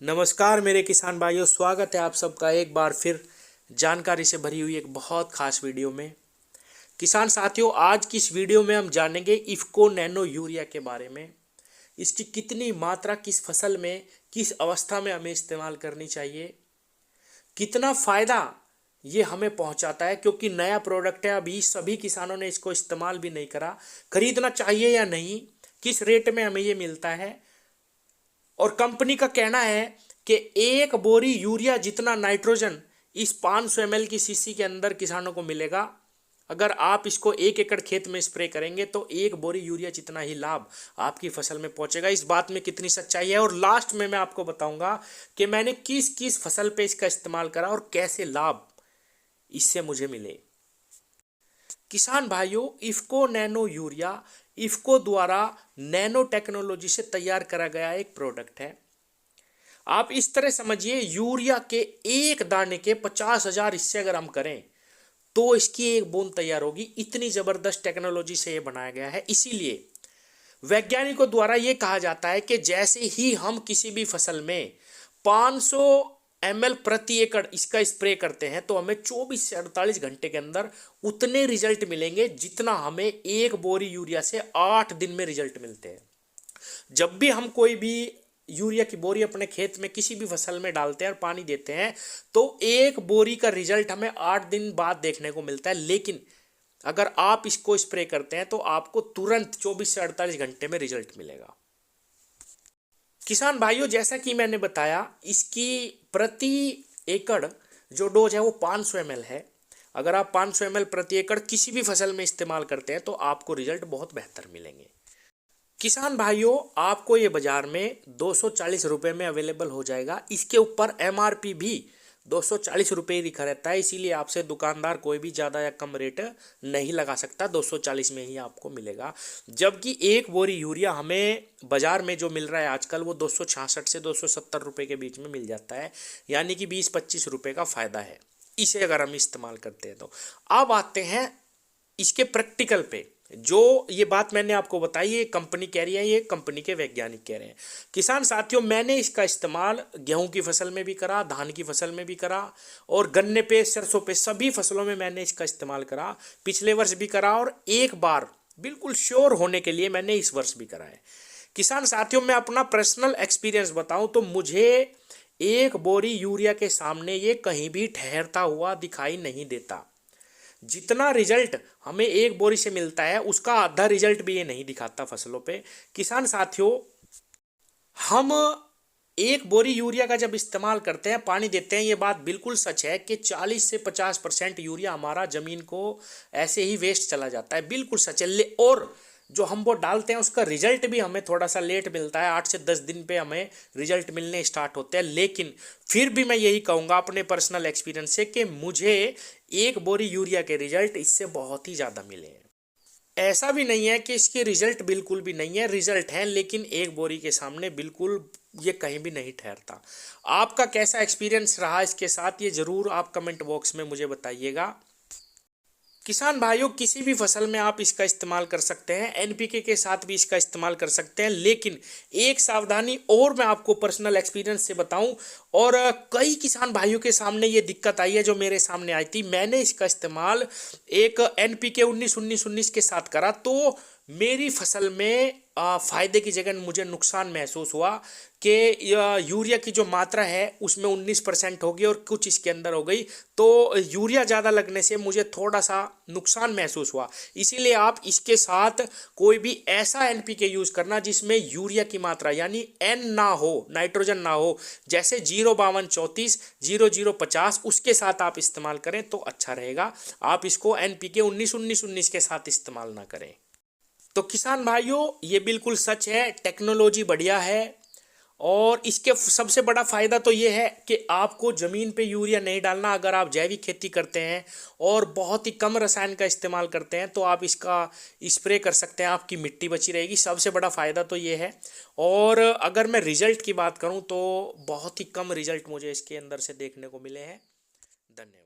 नमस्कार मेरे किसान भाइयों, स्वागत है आप सबका एक बार फिर जानकारी से भरी हुई एक बहुत खास वीडियो में। किसान साथियों, आज की इस वीडियो में हम जानेंगे इफ़को नैनो यूरिया के बारे में। इसकी कितनी मात्रा किस फसल में किस अवस्था में हमें इस्तेमाल करनी चाहिए, कितना फ़ायदा ये हमें पहुंचाता है, क्योंकि नया प्रोडक्ट है, अभी सभी किसानों ने इसको इस्तेमाल भी नहीं करा। खरीदना चाहिए या नहीं, किस रेट में हमें ये मिलता है, और कंपनी का कहना है कि एक बोरी यूरिया जितना नाइट्रोजन इस 500 ml की शीशी के अंदर किसानों को मिलेगा। अगर आप इसको 1 एकड़ खेत में स्प्रे करेंगे तो एक बोरी यूरिया जितना ही लाभ आपकी फसल में पहुंचेगा। इस बात में कितनी सच्चाई है, और लास्ट में मैं आपको बताऊंगा कि मैंने किस किस फसल पे इसका इस्तेमाल करा और कैसे लाभ इससे मुझे मिले। किसान भाइयों, इफ़को नैनो यूरिया इफ़को द्वारा नैनो टेक्नोलॉजी से तैयार करा गया एक प्रोडक्ट है। आप इस तरह समझिए, यूरिया के एक दाने के 50,000 हिस्से अगर हम करें तो इसकी एक बूंद तैयार होगी। इतनी जबरदस्त टेक्नोलॉजी से यह बनाया गया है। इसीलिए वैज्ञानिकों द्वारा यह कहा जाता है कि जैसे ही हम किसी भी फसल में 500 ml प्रति एकड़ इसका स्प्रे करते हैं तो हमें 24 से 48 घंटे के अंदर उतने रिजल्ट मिलेंगे जितना हमें एक बोरी यूरिया से 8 दिन में रिजल्ट मिलते हैं। जब भी हम कोई भी यूरिया की बोरी अपने खेत में किसी भी फसल में डालते हैं और पानी देते हैं तो एक बोरी का रिजल्ट हमें 8 दिन बाद देखने को मिलता है। लेकिन अगर आप इसको स्प्रे करते हैं तो आपको तुरंत 24 से 48 घंटे में रिजल्ट मिलेगा। किसान भाइयों, जैसा कि मैंने बताया, इसकी प्रति एकड़ जो डोज है वो 500 ml है। अगर आप 500 ml प्रति एकड़ किसी भी फसल में इस्तेमाल करते हैं तो आपको रिजल्ट बहुत बेहतर मिलेंगे। किसान भाइयों, आपको ये बाजार में 240 रुपये में अवेलेबल हो जाएगा। इसके ऊपर MRP भी 240 रुपये ही लिखा रहता है, इसीलिए आपसे दुकानदार कोई भी ज़्यादा या कम रेट नहीं लगा सकता। 240 में ही आपको मिलेगा। जबकि एक बोरी यूरिया हमें बाजार में जो मिल रहा है आजकल वो 266 से 270 रुपये के बीच में मिल जाता है, यानी कि 20-25 रुपये का फ़ायदा है इसे अगर हम इस्तेमाल करते हैं तो। अब आते हैं इसके प्रैक्टिकल पे। जो ये बात मैंने आपको बताई, ये कंपनी कह रही है, ये कंपनी के वैज्ञानिक कह रहे हैं। किसान साथियों, मैंने इसका इस्तेमाल गेहूं की फसल में भी करा, धान की फसल में भी करा, और गन्ने पे, सरसों पे, सभी फसलों में मैंने इसका इस्तेमाल करा। पिछले वर्ष भी करा, और एक बार बिल्कुल श्योर होने के लिए मैंने इस वर्ष भी करा है। किसान साथियों, मैं अपना पर्सनल एक्सपीरियंस बताऊं तो मुझे एक बोरी यूरिया के सामने ये कहीं भी ठहरता हुआ दिखाई नहीं देता। जितना रिजल्ट हमें एक बोरी से मिलता है उसका आधा रिजल्ट भी ये नहीं दिखाता फसलों पे। किसान साथियों, हम एक बोरी यूरिया का जब इस्तेमाल करते हैं, पानी देते हैं, ये बात बिल्कुल सच है कि 40 से 50% यूरिया हमारा ज़मीन को ऐसे ही वेस्ट चला जाता है। बिल्कुल सच है। और जो हम वो डालते हैं उसका रिजल्ट भी हमें थोड़ा सा लेट मिलता है। 8 से 10 दिन पे हमें रिजल्ट मिलने स्टार्ट होते हैं। लेकिन फिर भी मैं यही कहूँगा अपने पर्सनल एक्सपीरियंस से कि मुझे एक बोरी यूरिया के रिजल्ट इससे बहुत ही ज़्यादा मिले हैं। ऐसा भी नहीं है कि इसके रिजल्ट बिल्कुल भी नहीं है, रिजल्ट हैं, लेकिन एक बोरी के सामने बिल्कुल ये कहीं भी नहीं ठहरता। आपका कैसा एक्सपीरियंस रहा इसके साथ, ये ज़रूर आप कमेंट बॉक्स में मुझे बताइएगा। किसान भाइयों, किसी भी फसल में आप इसका इस्तेमाल कर सकते हैं, NPK के साथ भी इसका इस्तेमाल कर सकते हैं। लेकिन एक सावधानी और मैं आपको पर्सनल एक्सपीरियंस से बताऊं, और कई किसान भाइयों के सामने ये दिक्कत आई है जो मेरे सामने आई थी। मैंने इसका इस्तेमाल एक NPK 19-19-19 के साथ करा तो मेरी फसल में फ़ायदे की जगह मुझे नुकसान महसूस हुआ कि यूरिया की जो मात्रा है उसमें 19% होगी और कुछ इसके अंदर हो गई, तो यूरिया ज़्यादा लगने से मुझे थोड़ा सा नुकसान महसूस हुआ। इसीलिए आप इसके साथ कोई भी ऐसा NPK यूज़ करना जिसमें यूरिया की मात्रा यानी N ना हो, नाइट्रोजन ना हो, जैसे 05234, 0050, उसके साथ आप इस्तेमाल करें तो अच्छा रहेगा। आप इसको NPK 19-19-19 के साथ इस्तेमाल ना करें। तो किसान भाइयों, ये बिल्कुल सच है, टेक्नोलॉजी बढ़िया है, और इसके सबसे बड़ा फ़ायदा तो ये है कि आपको ज़मीन पे यूरिया नहीं डालना। अगर आप जैविक खेती करते हैं और बहुत ही कम रसायन का इस्तेमाल करते हैं तो आप इसका स्प्रे कर सकते हैं, आपकी मिट्टी बची रहेगी। सबसे बड़ा फ़ायदा तो ये है। और अगर मैं रिज़ल्ट की बात करूँ तो बहुत ही कम रिज़ल्ट मुझे इसके अंदर से देखने को मिले हैं। धन्यवाद।